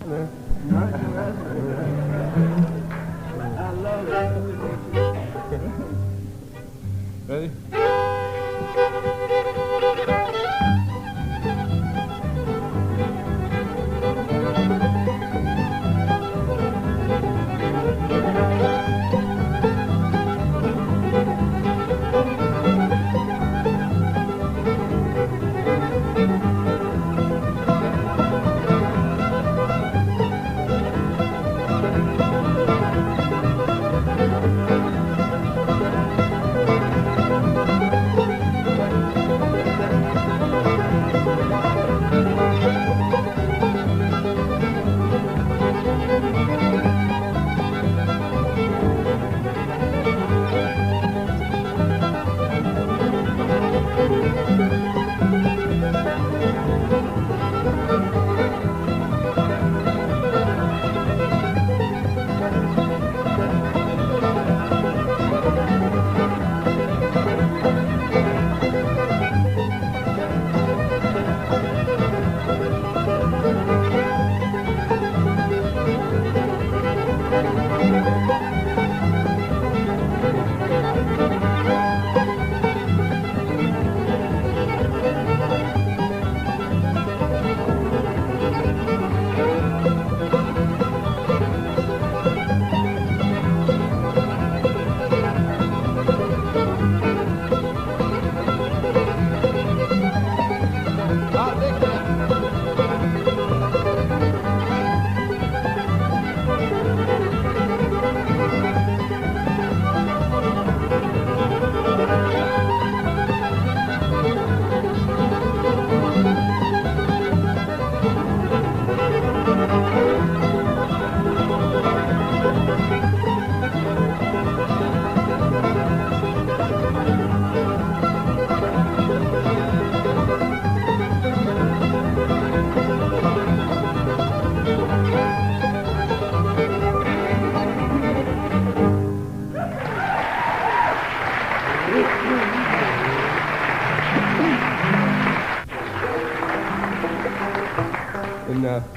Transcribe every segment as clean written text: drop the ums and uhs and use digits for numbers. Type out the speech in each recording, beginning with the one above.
I love it. Ready?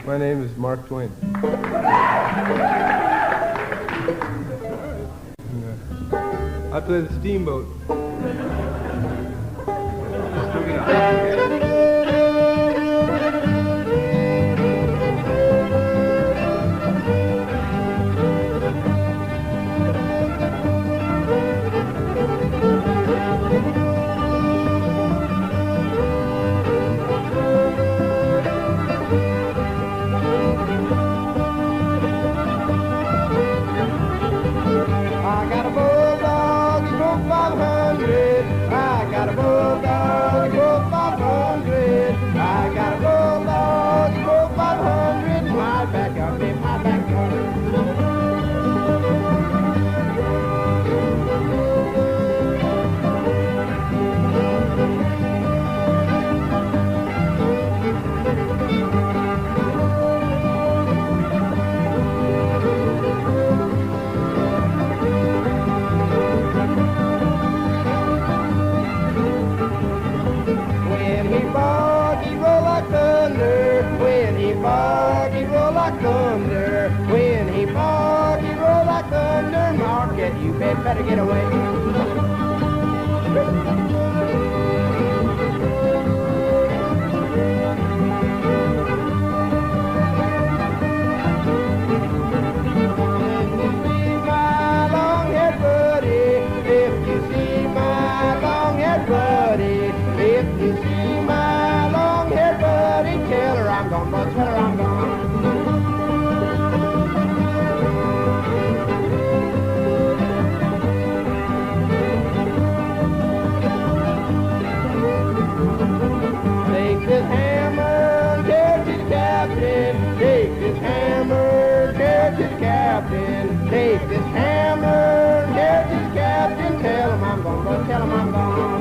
My name is Mark Twain. I play the steamboat. Better get away. Take this hammer, get this captain, tell him I'm gone, tell him I'm gone.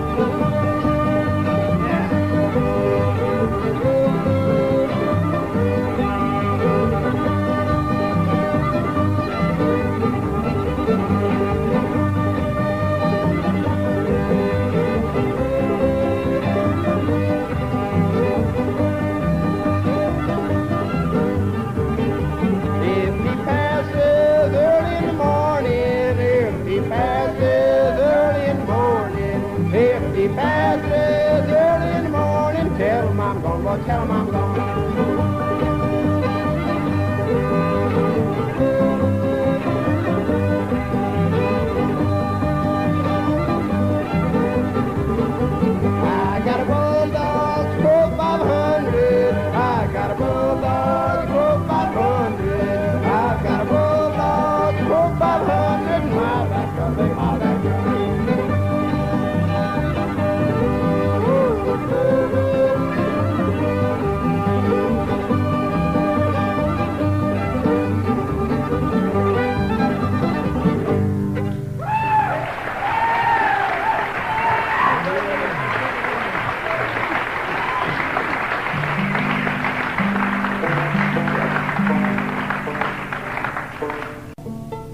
I'm gone. I got a bulldog, stroke 500. I got a bulldog, stroke 500. I've got a bulldog, stroke 500. My back, they my back.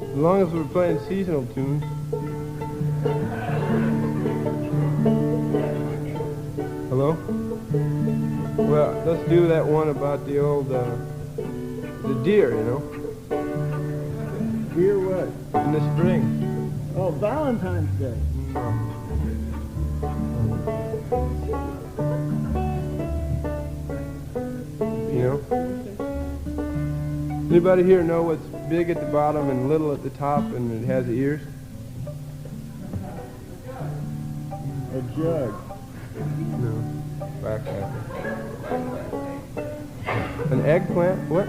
As long as we're playing seasonal tunes. Hello? Well, let's do that one about the old, the deer, you know? Deer what? In the spring. Oh, Valentine's Day. You know? Anybody here know what's big at the bottom and little at the top and it has ears? A jug. No. Back apple. An eggplant? What?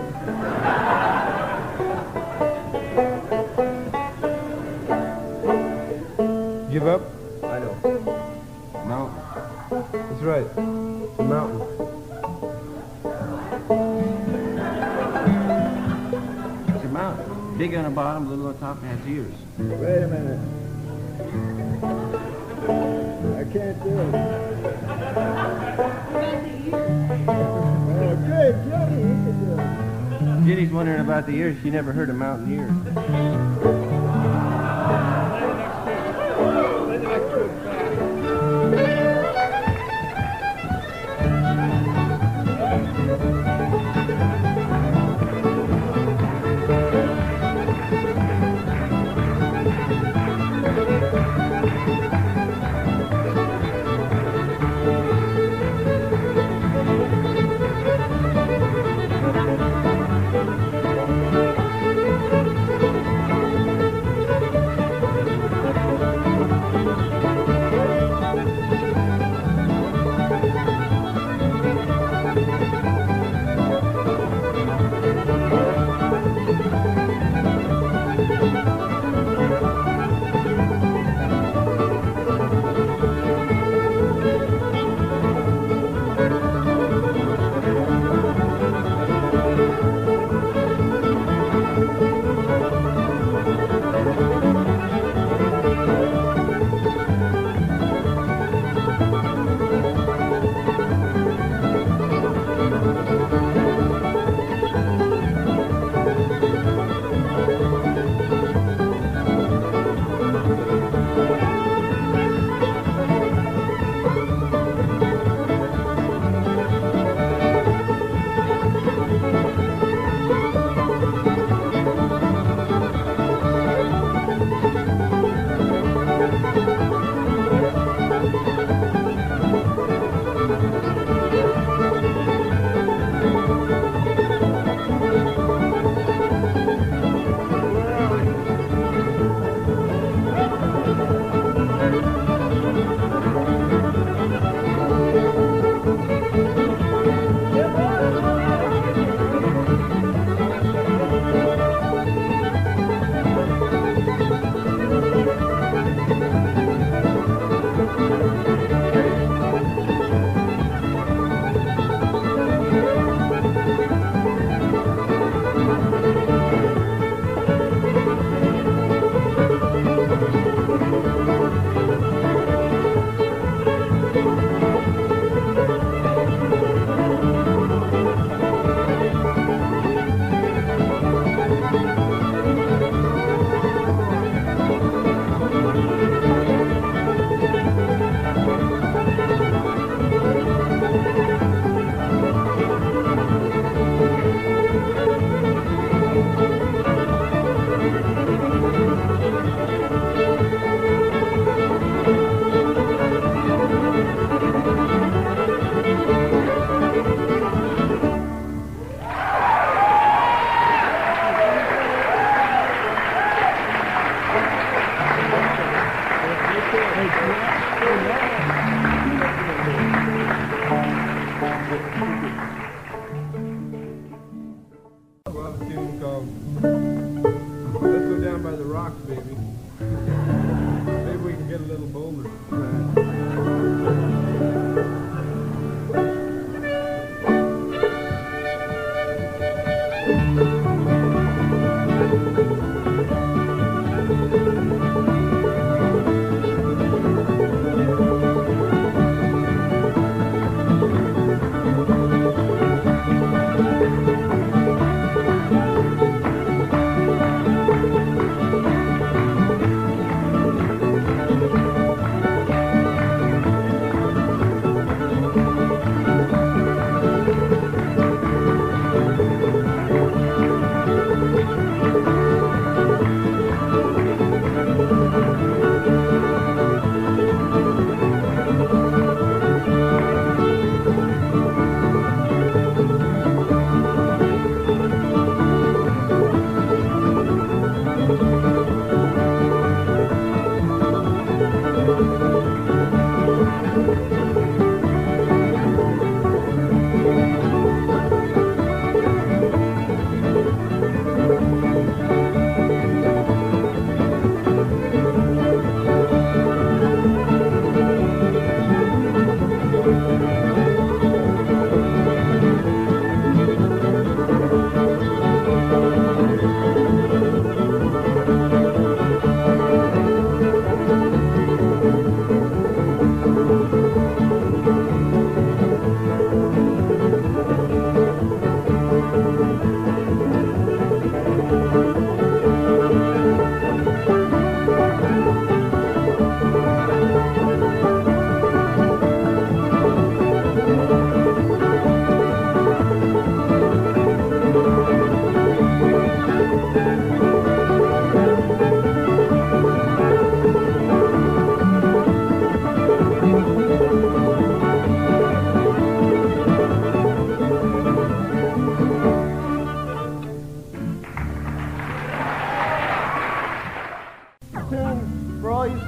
Give up? I know. Mountain. That's right. It's a mountain. It's a mountain. Big on the bottom, little on the top, and has ears. Wait a minute. I can't do it. Oh, good, Jenny, you can do it. Jenny's wondering about the ears. She never heard of mountain ears.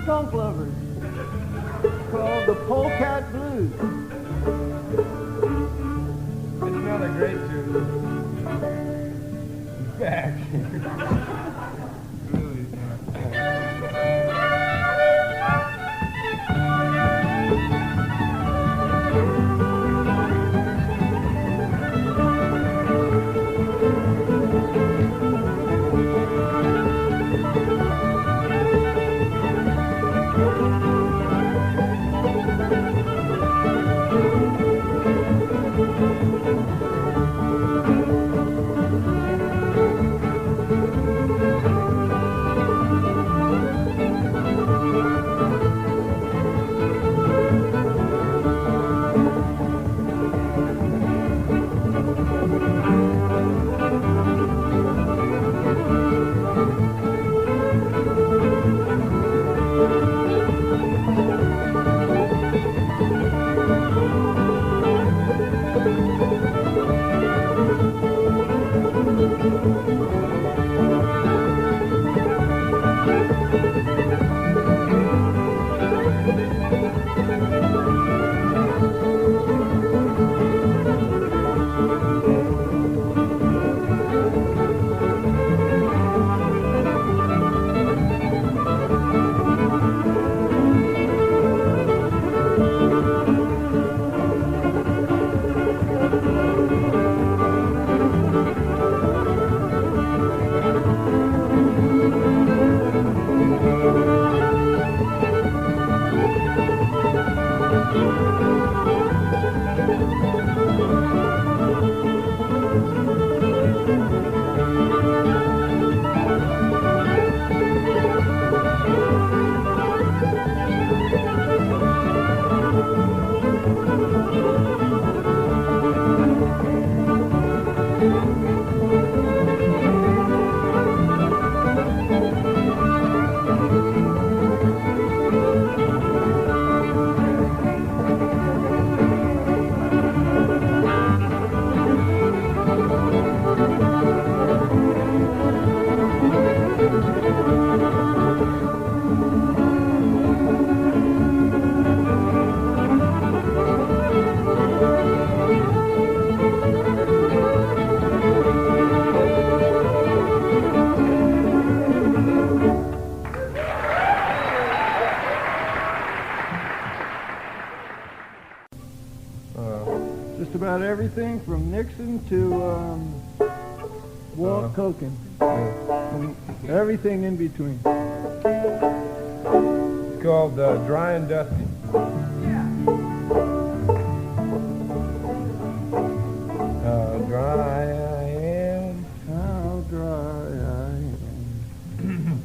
skunk lovers. It's called the Polecat Blues. It's not a great tune. In fact, really is Just about everything from Nixon to Walt Koken, Yeah. and everything in between. It's called Dry and Dusty. How dry I am. How dry I am.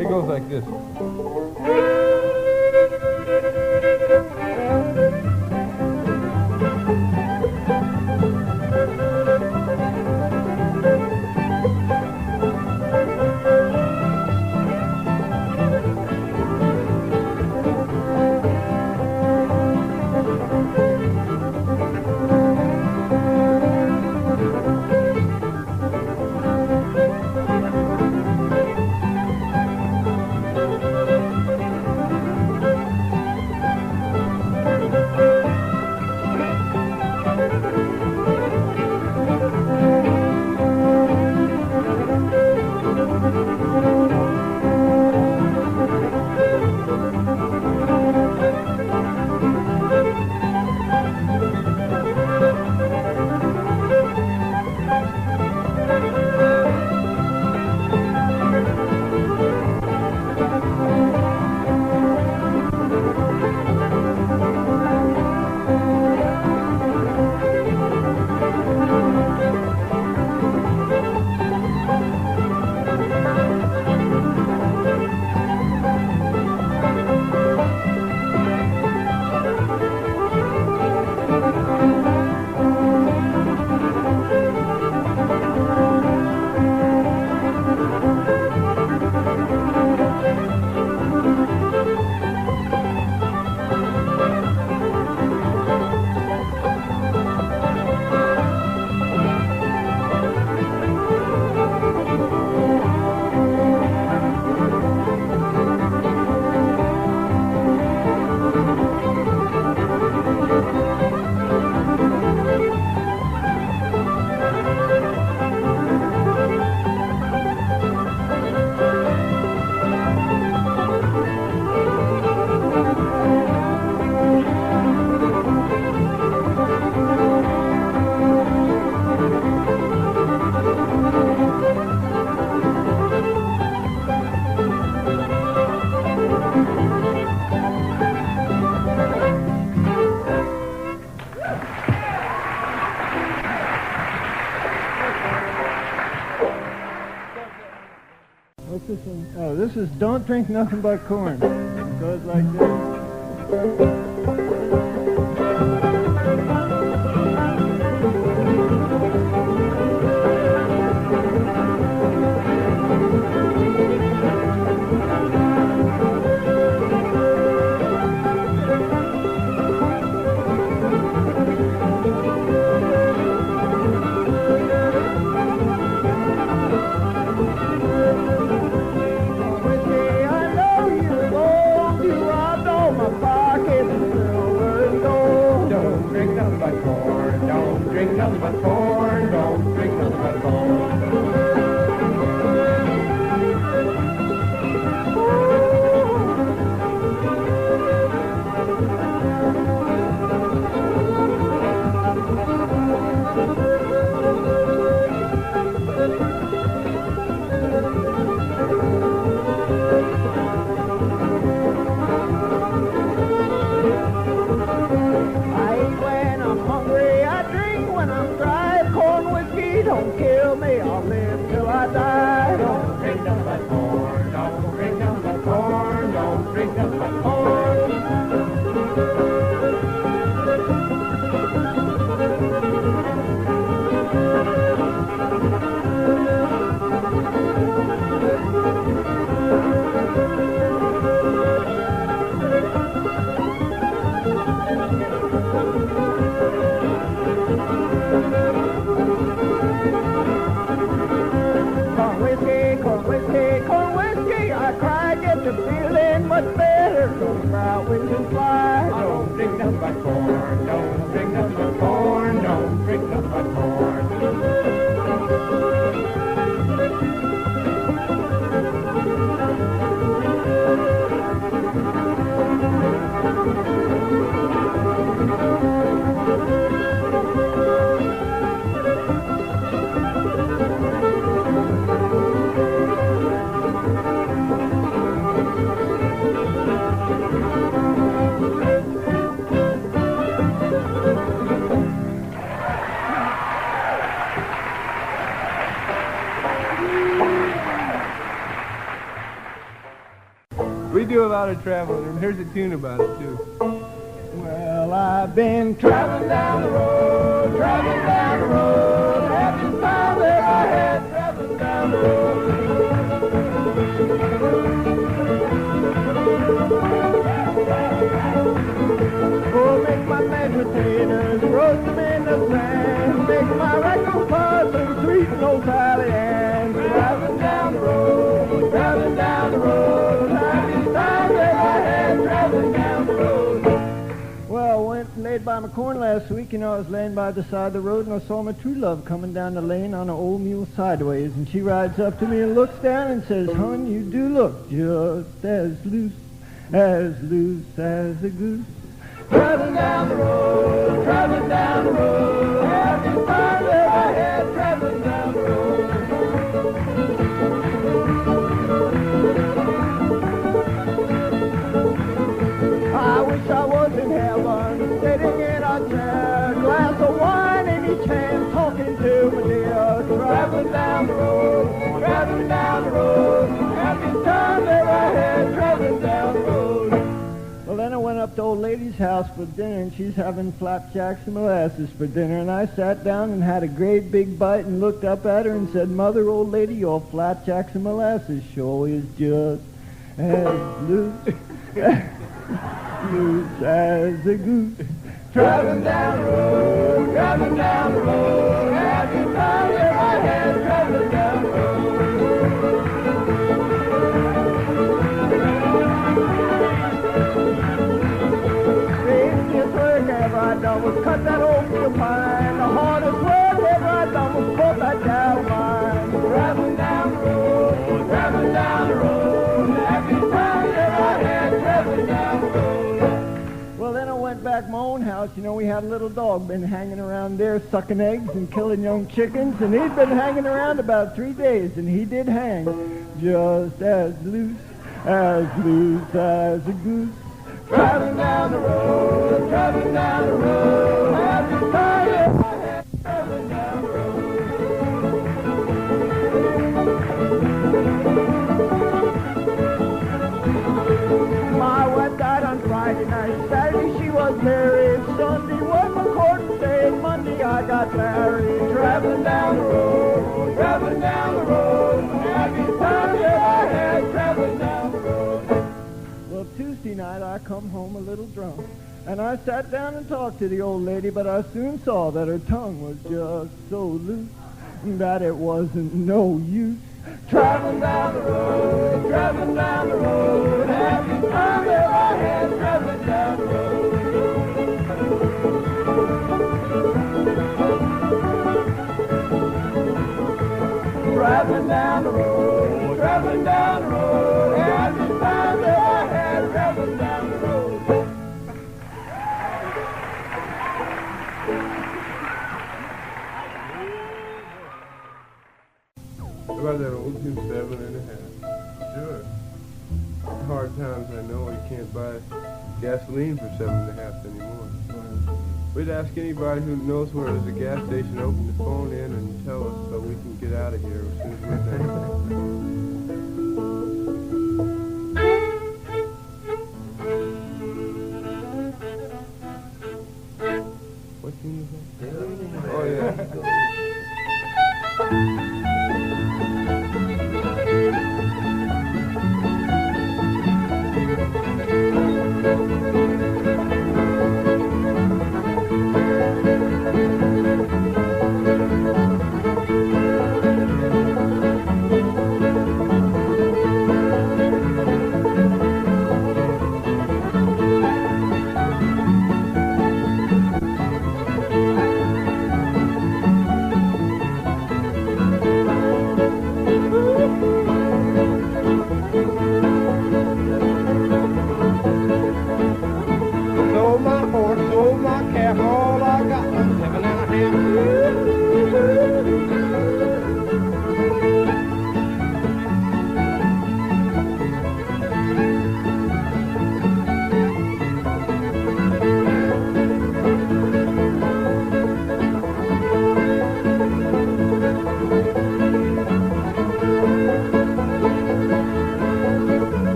It goes like this. What's this one? Oh, this is Don't Drink Nothing But Corn. It goes like this. Nothing but corn, don't drink nothing but corn. Don't kill me, I'll live till I die. Don't drink nothing but corn, don't drink nothing but corn, don't drink nothing but corn. Feeling much better from brow winds and fly. Don't drink nothing but corn, don't drink nothing but corn, don't drink nothing but corn. We do a lot of traveling, and here's a tune about it, too. Well, I've been traveling down the road, having time that I had traveling down the road. Oh, make my mashed potatoes, roast them in the pan, make my rackle possum, sweet and old Sally Ann. Traveling down the road, traveling down the road, having time that I had traveling down the road. Well, I went and laid by my corn last week, and I was laying by the side of the road, and I saw my true love coming down the lane on an old mule sideways, and she rides up to me and looks down and says, "Hon, you do look just as loose as a goose." Traveling down the road, having time that I had traveling down the road. I wish I was in heaven, sitting in a chair, glass of wine in each hand, talking to my dear. Traveling down the road, having time that I had traveling down the road. Well, then I went up to old lady's house for dinner, and she's having flapjacks and molasses for dinner, and I sat down and had a great big bite and looked up at her and said, "Mother, old lady, your flapjacks and molasses sure is just as loose, loose as a goose." Traveling down the road, having time that I had traveling down the road. I done was cut that old steel pine. The hardest work ever I done was pull that down line. Traveling down the road, happy time that I had traveling down the road. Well, then I went back to my own house. You know, we had a little dog been hanging around there sucking eggs and killing young chickens, and he'd been hanging around about 3 days, and he did hang just as loose as a goose. Traveling down the road, happy time that I had traveling down the road. Mary, traveling down the road, traveling down the road. Happy time that I had traveling down the road. Well, Tuesday night I come home a little drunk, and I sat down and talked to the old lady, but I soon saw that her tongue was just so loose that it wasn't no use. Traveling down the road, traveling down the road. Happy time that I had traveling down the road. Traveling down the road, traveling down the road. Happy time that I had traveling down the road. About that old 7.5. Sure. Hard times, I know. You can't buy gasoline for 7.5 anymore. We'd ask anybody who knows where there's a gas station open to phone in and tell us so we can get out of here as soon as we're done. What tune is that? Oh, yeah.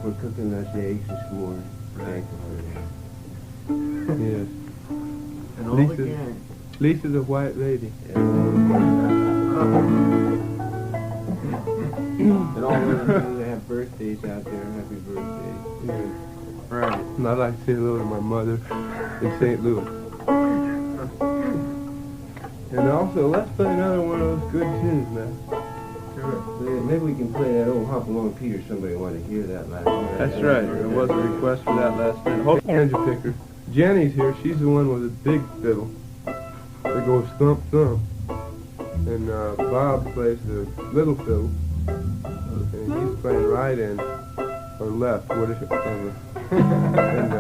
For cooking us eggs this morning. Thank you for that. Yes. And all again. Lisa's a white lady. And all those people that have birthdays out there, happy birthday. Yes. Right. And I'd like to say hello to my mother in St. Louis. And also, let's play another one of those good tunes now. Maybe we can play that old Hop Along Peter. Somebody wanted to hear that last night. That's right. There was a request for that last night. Banjo picker. Jenny's here. She's the one with the big fiddle. They go thump thump. And Bob plays the little fiddle. And he's playing right and or left. What is it? And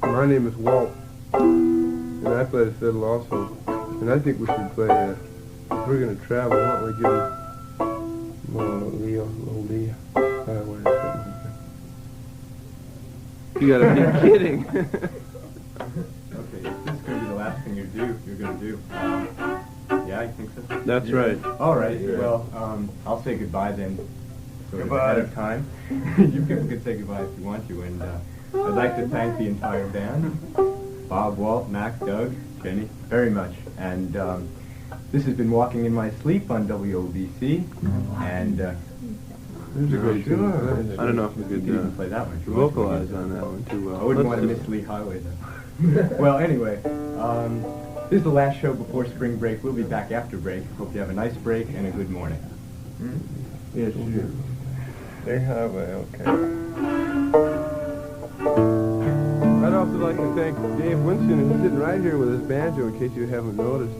my name is Walt, and I play the fiddle also. And I think we should play, if we're going to travel, why don't we give him little Leo, Highwoods, something like that. You gotta be kidding. Okay, this is going to be the last thing you're going to do. Yeah, I think so. That's right. All right, well, I'll say goodbye then. So ahead of time. You people can say goodbye if you want to. And I'd like to thank the entire band, Bob, Walt, Mac, Doug, Jenny, very much. And this has been Walking in My Sleep on WOBC. And There's a great tune. I don't know if we could even play that one. vocalize on that one too well. I wouldn't want to mislead Highway though. Well, anyway, this is the last show before spring break. We'll be back after break. Hope you have a nice break and a good morning. Yes, sure. They have okay. I'd also like to thank Dave Winston, who's sitting right here with his banjo, in case you haven't noticed.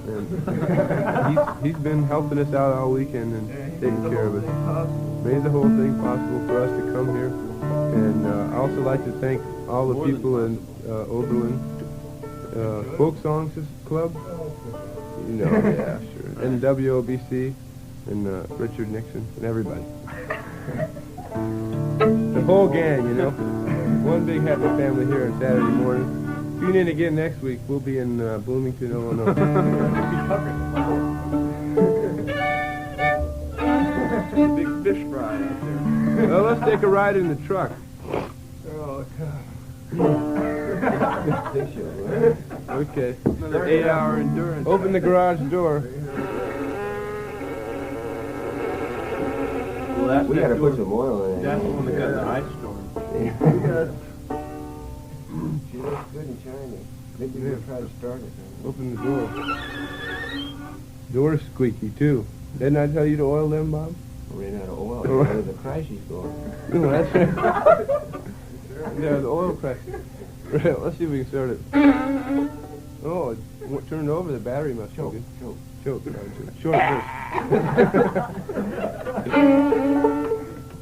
And he's been helping us out all weekend and taking care of us. Made the whole thing possible for us to come here. And I also like to thank all the people in Oberlin Folk Songs Club. You know, yeah, sure. And WOBC and Richard Nixon and everybody. The whole gang, you know. One big happy family here on Saturday morning. Tune in again next week. We'll be in Bloomington, Illinois. Big fish fry out there. Well, let's take a ride in the truck. Oh, God. Okay. Another 8-hour endurance. Open the garage door. Well, we gotta put some oil in it. That's the one that got the ice storm. She looks good and shiny. Maybe we'll try to start it. Open the door. Door's squeaky, too. Didn't I tell you to oil them, Bob? I ran out of oil. Where the crisis going? No, that's right. Yeah, the oil crisis. Right, let's see if we can start it. Oh, it turned over. The battery must choke. Choke. Short first.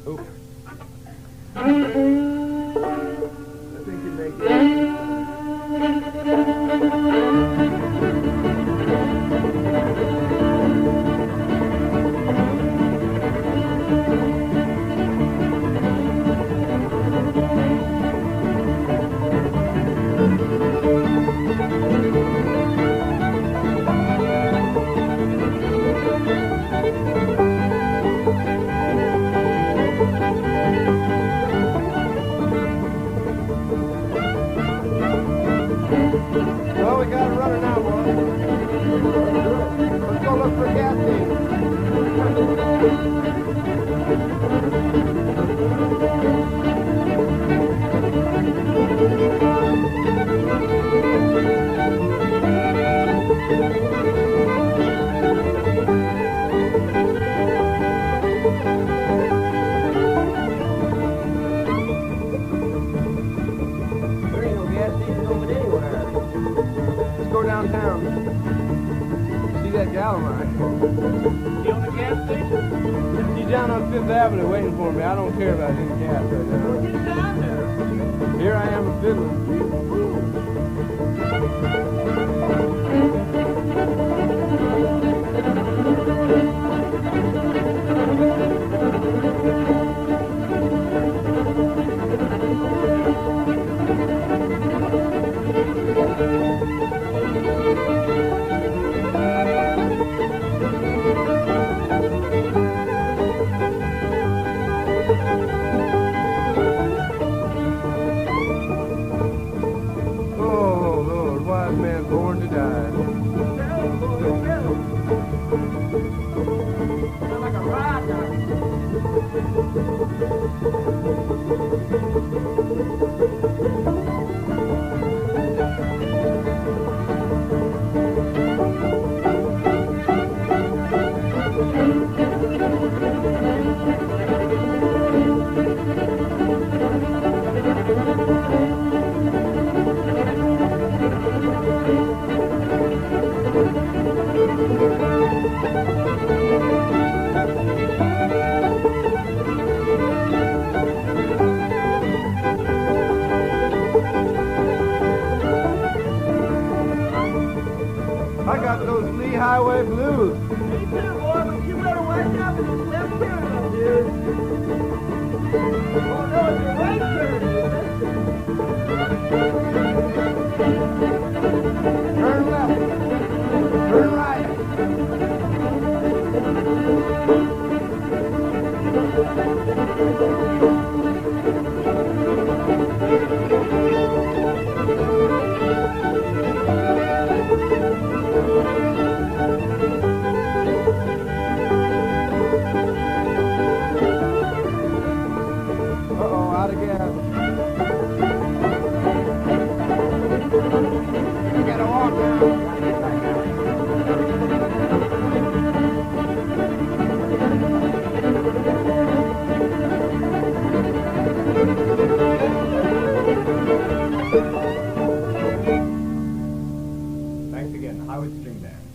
Oh. I think you make it. Well, we got a runner now, boys. Let's go look for a gas station. There ain't no gas station over anywhere. Let's go downtown. See that gal of mine. You on the gas station? She's down on 5th Avenue waiting for me. I don't care about any gas right now. Get down there. Here I am a fiddling. string band.